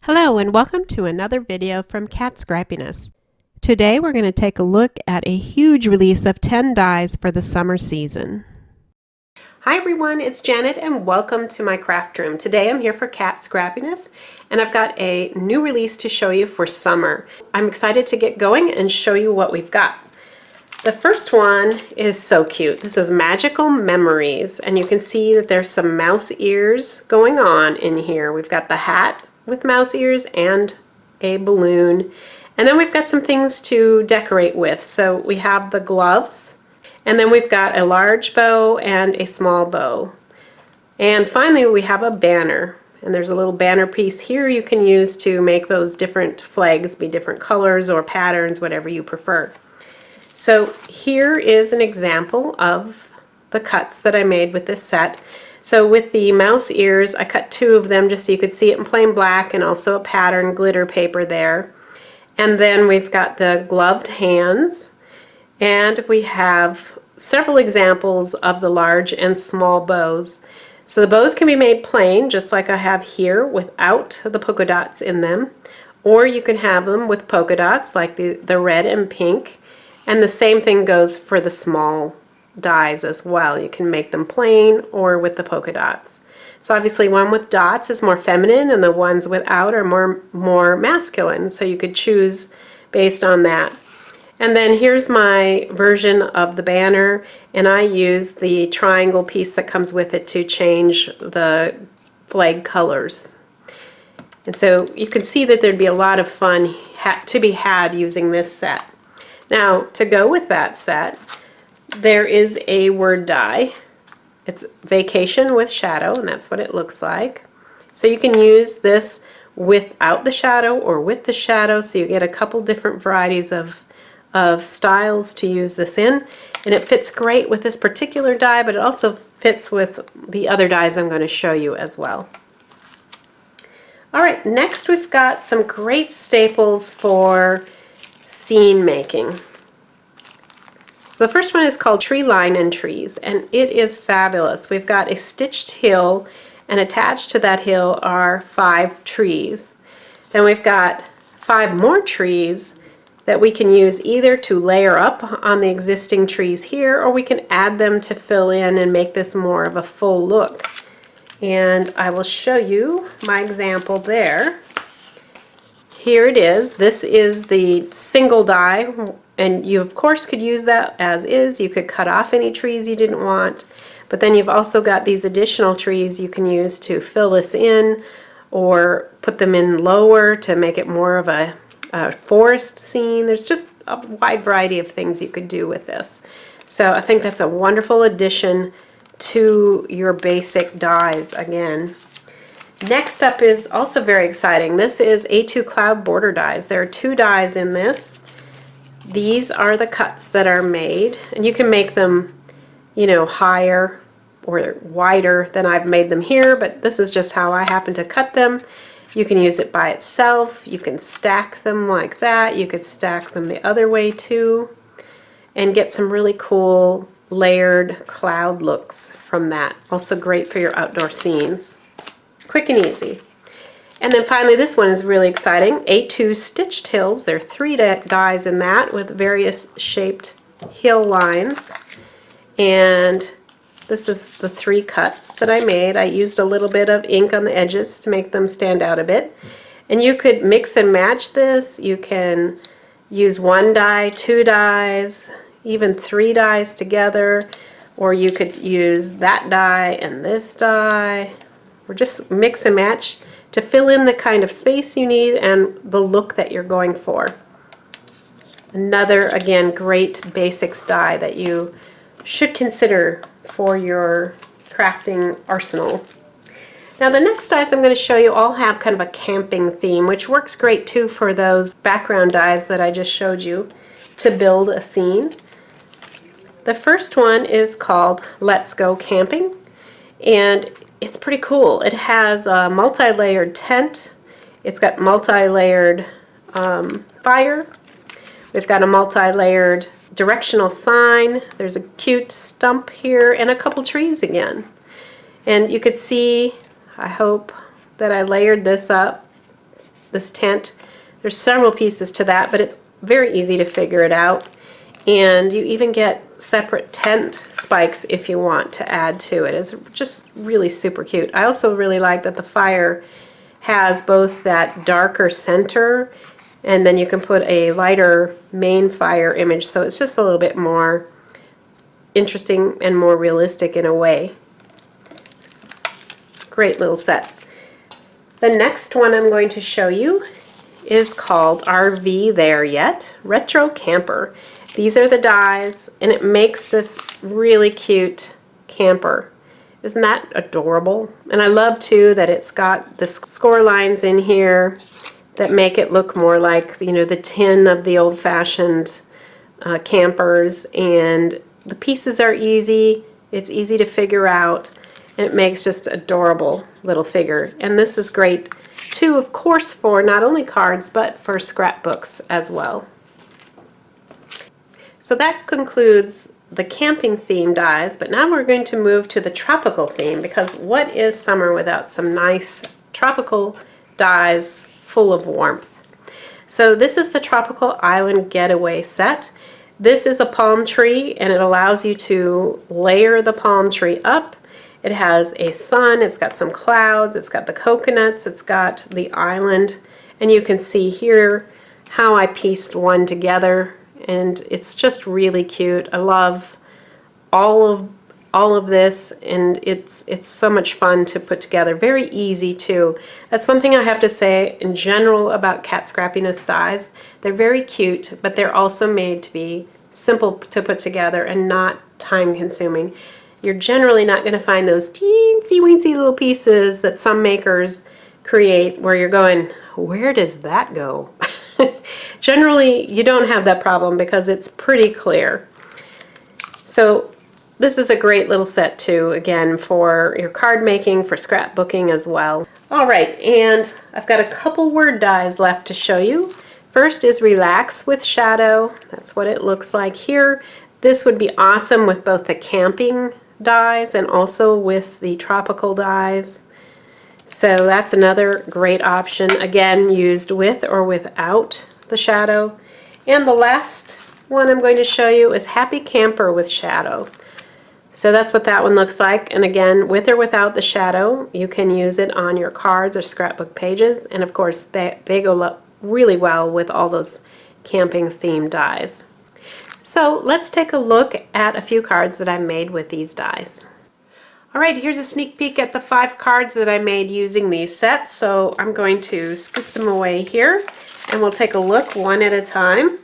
Hello and welcome to another video from Kat Scrappiness. Today we're going to take a look at a huge release of 10 dies for the summer season. Hi everyone, it's Janet and welcome to my craft room. Today I'm here for Kat Scrappiness and I've got a new release to show you for summer. I'm excited to get going and show you what we've got. The first one is so cute. This is Magical Memories, and you can see that there's some mouse ears going on in here. We've got the hat with mouse ears and a balloon, and then we've got some things to decorate with. So we have the gloves, and then we've got a large bow and a small bow, and finally we have a banner, and there's a little banner piece here you can use to make those different flags be different colors or patterns, whatever you prefer. So here is an example of the cuts that I made with this set. So with the mouse ears, I cut two of them just so you could see it in plain black, and also a pattern glitter paper there. And then we've got the gloved hands, and we have several examples of the large and small bows. So the bows can be made plain, just like I have here, without the polka dots in them, or you can have them with polka dots like the red and pink. And the same thing goes for the small dies as well. You can make them plain or with the polka dots. So obviously one with dots is more feminine and the ones without are more masculine. So you could choose based on that. And then here's my version of the banner, and I use the triangle piece that comes with it to change the flag colors. And so you can see that there'd be a lot of fun to be had using this set. Now, to go with that set, there is a word die. It's Vacation with Shadow, and that's what it looks like. So you can use this without the shadow or with the shadow, so you get a couple different varieties of styles to use this in. And it fits great with this particular die, but it also fits with the other dies I'm going to show you as well. All right, next we've got some great staples for scene making. So the first one is called Tree Line and Trees, and it is fabulous. We've got a stitched hill, and attached to that hill are 5 trees. Then we've got 5 more trees that we can use either to layer up on the existing trees here, or we can add them to fill in and make this more of a full look. And I will show you my example there. Here it is. This is the single die, and you of course could use that as is. You could cut off any trees you didn't want, but then you've also got these additional trees you can use to fill this in or put them in lower to make it more of a forest scene. There's just a wide variety of things you could do with this. So I think that's a wonderful addition to your basic dies again. Next up is also very exciting. This is A2 Cloud Border Dies. There are 2 dies in this. These are the cuts that are made, and you can make them, you know, higher or wider than I've made them here, but this is just how I happen to cut them. You can use it by itself. You can stack them like that. You could stack them the other way too and get some really cool layered cloud looks from that. Also great for your outdoor scenes. Quick and easy. And then finally, this one is really exciting. A2 Stitched Hills. There are 3 dies in that with various shaped hill lines. And this is the 3 cuts that I made. I used a little bit of ink on the edges to make them stand out a bit. And you could mix and match this. You can use 1 die, 2 dies, even 3 dies together. Or you could use that die and this die. Or just mix and match to fill in the kind of space you need and the look that you're going for. Another, again, great basics die that you should consider for your crafting arsenal. Now the next dies I'm going to show you all have kind of a camping theme, which works great too for those background dies that I just showed you to build a scene. The first one is called Let's Go Camping, and it's pretty cool. It has a multi-layered tent. It's got multi-layered fire. We've got a multi-layered directional sign. There's a cute stump here and a couple trees again. And you could see, I hope, that I layered this up this tent. There's several pieces to that, but it's very easy to figure it out. And you even get separate tent spikes if you want to add to it. It's just really super cute. I also really like that the fire has both that darker center, and then you can put a lighter main fire image, so it's just a little bit more interesting and more realistic in a way. Great little set. The next one I'm going to show you is called RV There Yet Retro Camper. These are the dies, and it makes this really cute camper. Isn't that adorable? And I love too that it's got the score lines in here that make it look more like, you know, the tin of the old-fashioned campers, and the pieces are easy. It's easy to figure out, and it makes just adorable little figure. And this is great too, of course, for not only cards but for scrapbooks as well. So that concludes the camping theme dies, but now we're going to move to the tropical theme, because what is summer without some nice tropical dies full of warmth? So this is the Tropical Island Getaway set. This is a palm tree, and it allows you to layer the palm tree up. It has a sun, it's got some clouds, it's got the coconuts, it's got the island, and you can see here how I pieced one together, and it's just really cute. I love all of this, and it's so much fun to put together. Very easy too. That's one thing I have to say in general about Kat Scrappiness dies. They're very cute, but they're also made to be simple to put together and not time consuming. You're generally not going to find those teensy weensy little pieces that some makers create where you're going, where does that go? Generally, you don't have that problem because it's pretty clear. So this is a great little set too, again, for your card making, for scrapbooking as well. All right, and I've got a couple word dies left to show you. First is Relax with Shadow. That's what it looks like here. This would be awesome with both the camping dies and also with the tropical dies. So that's another great option, again, used with or without the shadow. And the last one I'm going to show you is Happy Camper with Shadow. So that's what that one looks like, and again, with or without the shadow, you can use it on your cards or scrapbook pages, and of course they go really well with all those camping themed dies. So let's take a look at a few cards that I made with these dies. Alright, here's a sneak peek at the 5 cards that I made using these sets. So I'm going to scoop them away here, and we'll take a look one at a time.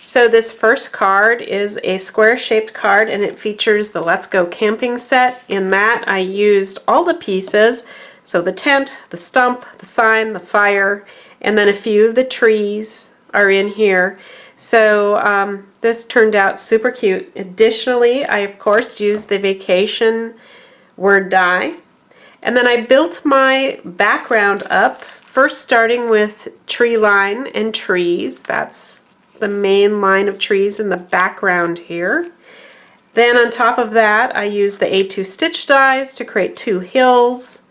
So this first card is a square-shaped card, and it features the Let's Go Camping set. In that, I used all the pieces, so the tent, the stump, the sign, the fire, and then a few of the trees are in here. So this turned out super cute. Additionally, I of course used the vacation word die, and then I built my background up, first starting with tree line and trees. That's the main line of trees in the background here. Then on top of that, I used the A2 stitch dies to create 2 hills,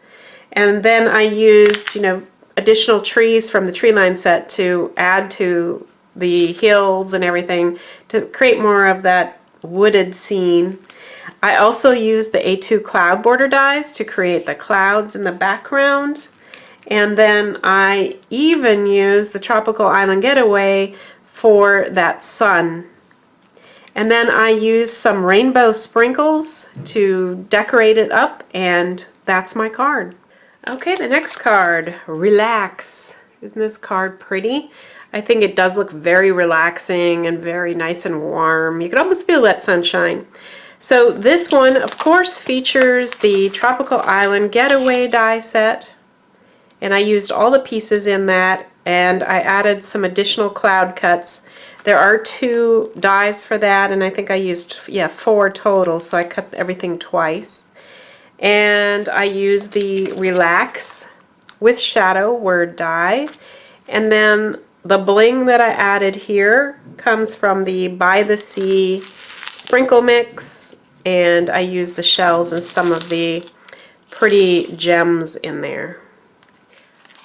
and then I used, you know, additional trees from the tree line set to add to the hills and everything to create more of that wooded scene. I also used the A2 cloud border dies to create the clouds in the background, and then I even used the Tropical Island Getaway for that sun. And then I used some rainbow sprinkles to decorate it up, and that's my card. Okay, the next card, Relax. Isn't this card pretty? I think it does look very relaxing and very nice and warm. You can almost feel that sunshine. So this one, of course, features the Tropical Island Getaway die set, and I used all the pieces in that, and I added some additional cloud cuts. There are 2 dies for that, and I think I used 4 total, so I cut everything twice. And I used the Relax with Shadow word die, and then the bling that I added here comes from the By the Sea sprinkle mix, and I used the shells and some of the pretty gems in there.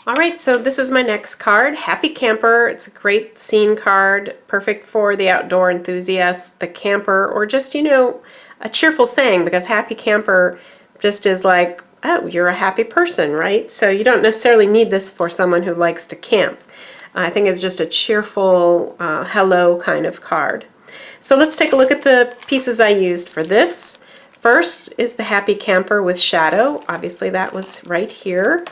All right, so this is my next card, Happy Camper. It's a great scene card, perfect for the outdoor enthusiasts, the camper, or just, you know, a cheerful saying, because Happy Camper just is like, oh, you're a happy person, right? So you don't necessarily need this for someone who likes to camp. I think it's just a cheerful hello kind of card. So let's take a look at the pieces I used for this. First is the Happy Camper with shadow. Obviously that was right here.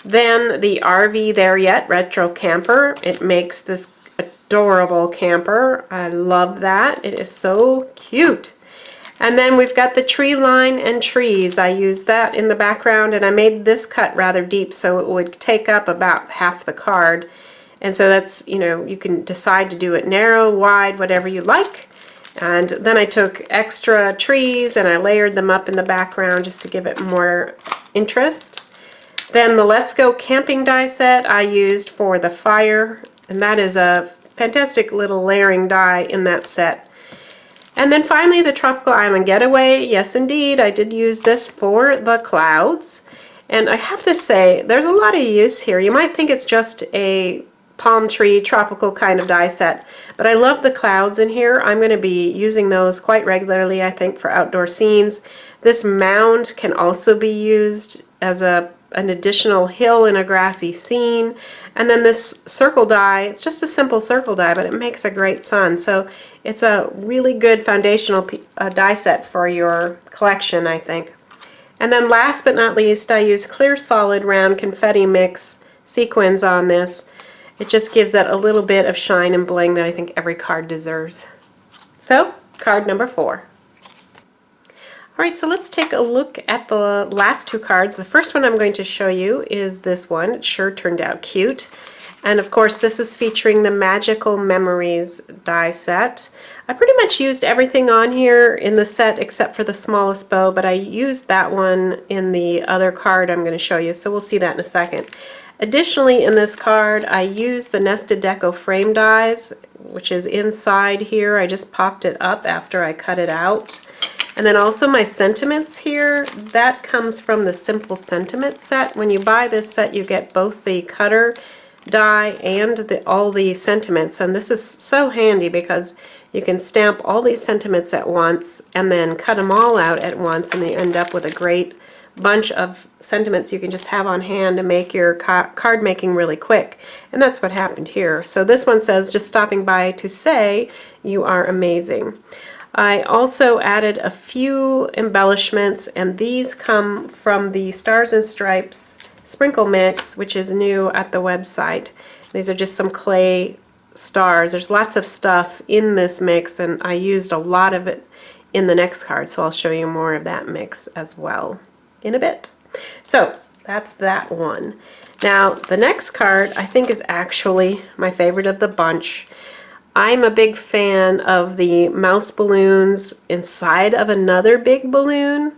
Then the RV There Yet Retro Camper. It makes this adorable camper. I love that. It is so cute. And then we've got the tree line and trees. I used that in the background, and I made this cut rather deep so it would take up about half the card. And so that's, you know, you can decide to do it narrow, wide, whatever you like. And then I took extra trees and I layered them up in the background just to give it more interest. Then the Let's Go Camping die set I used for the fire, and that is a fantastic little layering die in that set. And then finally the Tropical Island Getaway. Yes indeed, I did use this for the clouds. And I have to say, there's a lot of use here. You might think it's just a palm tree tropical kind of die set, but I love the clouds in here. I'm going to be using those quite regularly, I think, for outdoor scenes. This mound can also be used as an additional hill in a grassy scene. And then this circle die, it's just a simple circle die, but it makes a great sun. So it's a really good foundational die set for your collection, I think. And then last but not least, I use clear solid round confetti mix sequins on this. It just gives that a little bit of shine and bling that I think every card deserves. So, card number 4. All right, so let's take a look at the last 2 cards. The first one I'm going to show you is this one. It sure turned out cute. And of course, this is featuring the Magical Memories die set. I pretty much used everything on here in the set except for the smallest bow, but I used that one in the other card I'm going to show you, so we'll see that in a second. Additionally, in this card, I used the Nested Deco frame dies, which is inside here. I just popped it up after I cut it out. And then also my sentiments here, that comes from the Simple Sentiment set. When you buy this set, you get both the cutter die and all the sentiments. And this is so handy because you can stamp all these sentiments at once and then cut them all out at once, and you end up with a great bunch of sentiments you can just have on hand to make your card making really quick. And that's what happened here. So this one says, just stopping by to say you are amazing. I also added a few embellishments, and these come from the Stars and Stripes Sprinkle Mix, which is new at the website. These are just some clay stars. There's lots of stuff in this mix, and I used a lot of it in the next card, so I'll show you more of that mix as well in a bit. So that's that one. Now the next card I think is actually my favorite of the bunch. I'm a big fan of the mouse balloons inside of another big balloon,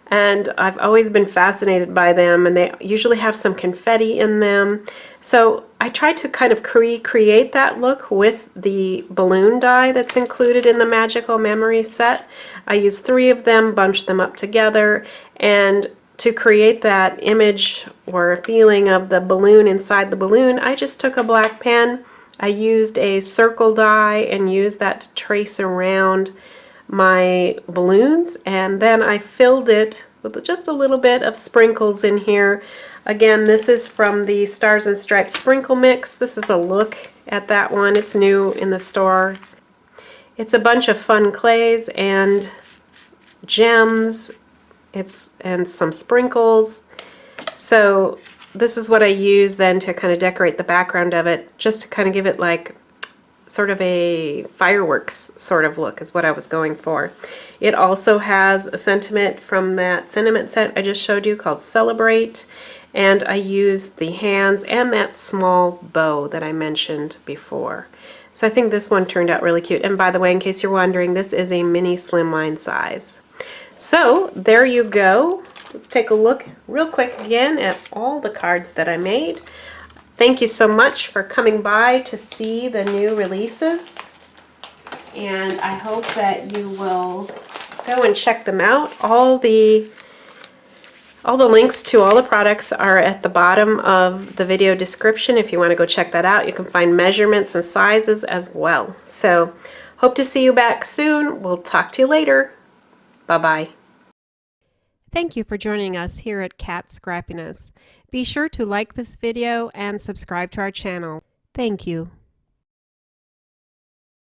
and I've always been fascinated by them, and they usually have some confetti in them. So I tried to kind of recreate that look with the balloon die that's included in the Magical Memories set. I used 3 of them, bunched them up together, and to create that image or feeling of the balloon inside the balloon, I just took a black pen. I used a circle die and used that to trace around my balloons, and then I filled it with just a little bit of sprinkles in here. Again, this is from the Stars and Stripes Sprinkle Mix. This is a look at that one. It's new in the store. It's a bunch of fun clays and gems. And some sprinkles. So this is what I use then to kind of decorate the background of it, just to kind of give it like sort of a fireworks sort of look is what I was going for. It also has a sentiment from that sentiment set I just showed you called Celebrate, and I used the hands and that small bow that I mentioned before. So I think this one turned out really cute. And by the way, in case you're wondering, this is a mini slimline size. So there you go. Let's take a look real quick again at all the cards that I made. Thank you so much for coming by to see the new releases, and I hope that you will go and check them out. All the All the links to all the products are at the bottom of the video description. If you want to go check that out, you can find measurements and sizes as well. So hope to see you back soon. We'll talk to you later. Bye-bye. Thank you for joining us here at Kat Scrappiness. Be sure to like this video and subscribe to our channel. Thank you.